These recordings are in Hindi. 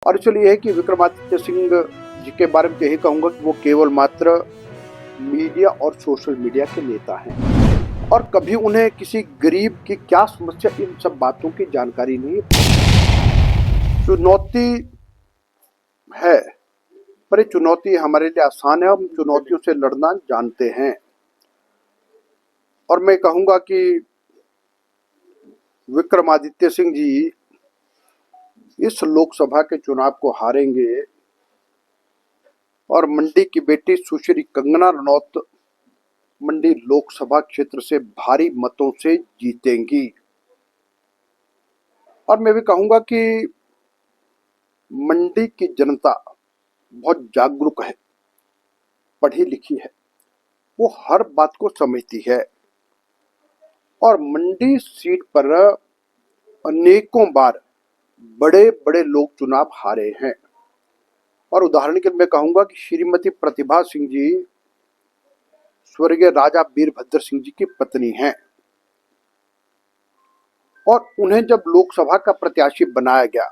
और इसलिए है कि विक्रमादित्य सिंह जी के बारे में यही कहूंगा कि वो केवल मात्र मीडिया और सोशल मीडिया के नेता हैं और कभी उन्हें किसी गरीब की क्या समस्या, इन सब बातों की जानकारी नहीं। चुनौती है, पर ये चुनौती हमारे लिए आसान है, हम चुनौतियों से लड़ना जानते हैं। और मैं कहूंगा कि विक्रमादित्य सिंह जी इस लोकसभा के चुनाव को हारेंगे और मंडी की बेटी सुश्री कंगना रनौत मंडी लोकसभा क्षेत्र से भारी मतों से जीतेंगी। और मैं भी कहूंगा कि मंडी की जनता बहुत जागरूक है, पढ़ी लिखी है, वो हर बात को समझती है और मंडी सीट पर अनेकों बार बड़े बड़े लोग चुनाव हारे हैं। और उदाहरण के लिए मैं कहूंगा कि श्रीमती प्रतिभा सिंह जी स्वर्गीय राजा वीरभद्र सिंह जी की पत्नी हैं और उन्हें जब लोकसभा का प्रत्याशी बनाया गया,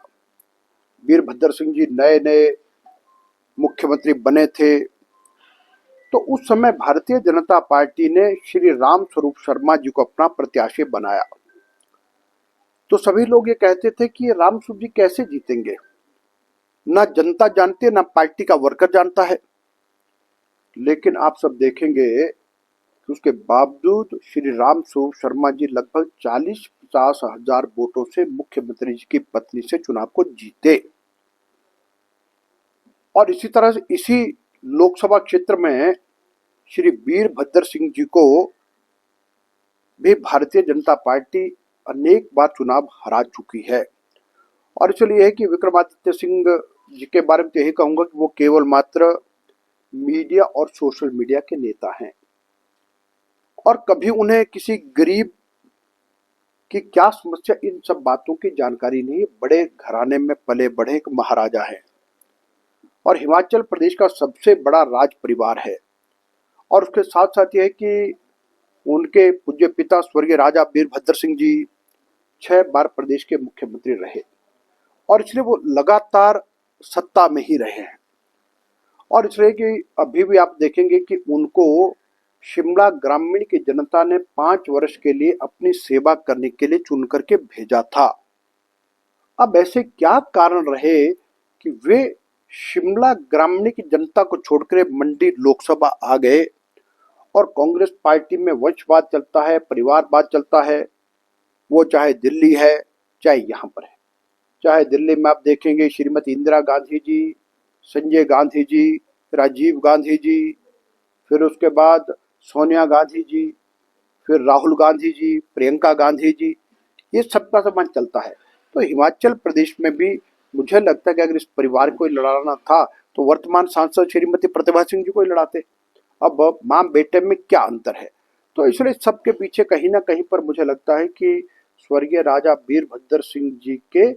वीरभद्र सिंह जी नए नए मुख्यमंत्री बने थे, तो उस समय भारतीय जनता पार्टी ने श्री राम स्वरूप शर्मा जी को अपना प्रत्याशी बनाया। तो सभी लोग ये कहते थे कि ये राम स्वरूप जी कैसे जीतेंगे, ना जनता जानती है ना पार्टी का वर्कर जानता है। लेकिन आप सब देखेंगे कि उसके बावजूद श्री राम स्वरूप शर्मा जी लगभग 40-50 हजार वोटों से मुख्यमंत्री जी की पत्नी से चुनाव को जीते। और इसी तरह से इसी लोकसभा क्षेत्र में श्री वीरभद्र सिंह जी को भी भारतीय जनता पार्टी अनेक बार चुनाव हरा चुकी है। और इसलिए है कि विक्रमादित्य सिंह जी के बारे में यही कहूंगा कि वो केवल मात्र मीडिया और सोशल मीडिया के नेता हैं और कभी उन्हें किसी गरीब की क्या समस्या, इन सब बातों की जानकारी नहीं। बड़े घराने में पले बढ़े एक महाराजा है और हिमाचल प्रदेश का सबसे बड़ा राज परिवार है। और उसके साथ साथ यह है कि उनके पूज्य पिता स्वर्गीय राजा वीरभद्र सिंह जी 6 बार प्रदेश के मुख्यमंत्री रहे और इसलिए वो लगातार सत्ता में ही रहे हैं। और इसलिए कि अभी भी आप देखेंगे कि उनको शिमला ग्रामीण की जनता ने 5 वर्ष के लिए अपनी सेवा करने के लिए चुन करके भेजा था। अब ऐसे क्या कारण रहे कि वे शिमला ग्रामीण की जनता को छोड़कर मंडी लोकसभा आ गए। और कांग्रेस पार्टी में वंशवाद चलता है, परिवारवाद चलता है, वो चाहे दिल्ली है चाहे यहाँ पर है। चाहे दिल्ली में आप देखेंगे श्रीमती इंदिरा गांधी जी, संजय गांधी जी, राजीव गांधी जी, फिर उसके बाद सोनिया गांधी जी, फिर राहुल गांधी जी, प्रियंका गांधी जी, ये सबका संबंध चलता है। तो हिमाचल प्रदेश में भी मुझे लगता है कि अगर इस परिवार को लड़ाना था तो वर्तमान सांसद श्रीमती प्रतिभा सिंह जी को ही लड़ाते। अब माँ बेटे में क्या अंतर है? तो इसलिए सबके पीछे कहीं ना कहीं पर मुझे लगता है कि स्वर्गीय राजा वीरभद्र सिंह जी के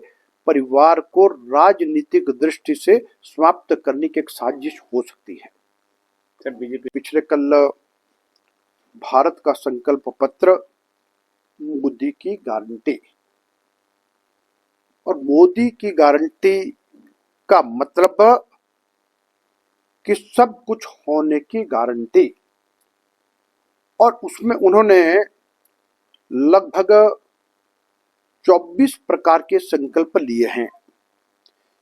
परिवार को राजनीतिक दृष्टि से समाप्त करने की एक साजिश हो सकती है। सर, बीजेपी पिछले कल भारत का संकल्प पत्र, मोदी की गारंटी, और मोदी की गारंटी का मतलब कि सब कुछ होने की गारंटी। और उसमें उन्होंने लगभग 24 प्रकार के संकल्प लिए हैं।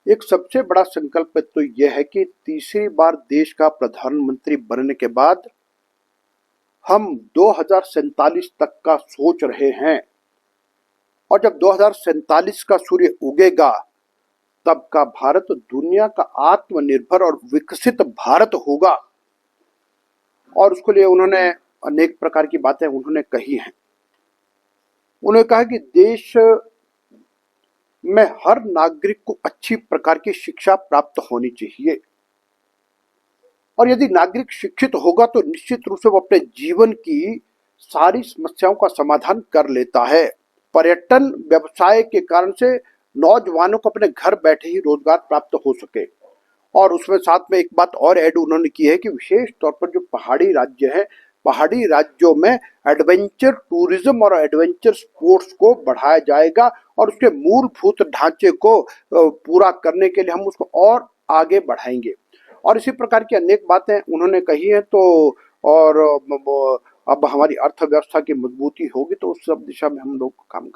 एक सबसे बड़ा संकल्प तो यह है कि तीसरी बार देश का प्रधानमंत्री बनने के बाद हम 2047 तक का सोच रहे हैं और जब 2047 का सूर्य उगेगा तब का भारत दुनिया का आत्मनिर्भर और विकसित भारत होगा। और उसके लिए उन्होंने अनेक प्रकार की बातें उन्होंने कही हैं। उन्होंने कहा कि देश में हर नागरिक को अच्छी प्रकार की शिक्षा प्राप्त होनी चाहिए और यदि नागरिक शिक्षित होगा तो निश्चित रूप से वो अपने जीवन की सारी समस्याओं का समाधान कर लेता है। पर्यटन व्यवसाय के कारण से नौजवानों को अपने घर बैठे ही रोजगार प्राप्त हो सके। और उसमें साथ में एक बात और ऐड उन्होंने की है कि विशेष तौर पर जो पहाड़ी राज्य हैं पहाड़ी राज्यों में एडवेंचर टूरिज्म और एडवेंचर स्पोर्ट्स को बढ़ाया जाएगा और उसके मूलभूत ढांचे को पूरा करने के लिए हम उसको और आगे बढ़ाएंगे। और इसी प्रकार की अनेक बातें उन्होंने कही हैं। तो और अब हमारी अर्थव्यवस्था की मजबूती होगी तो उस सब दिशा में हम लोग काम करें।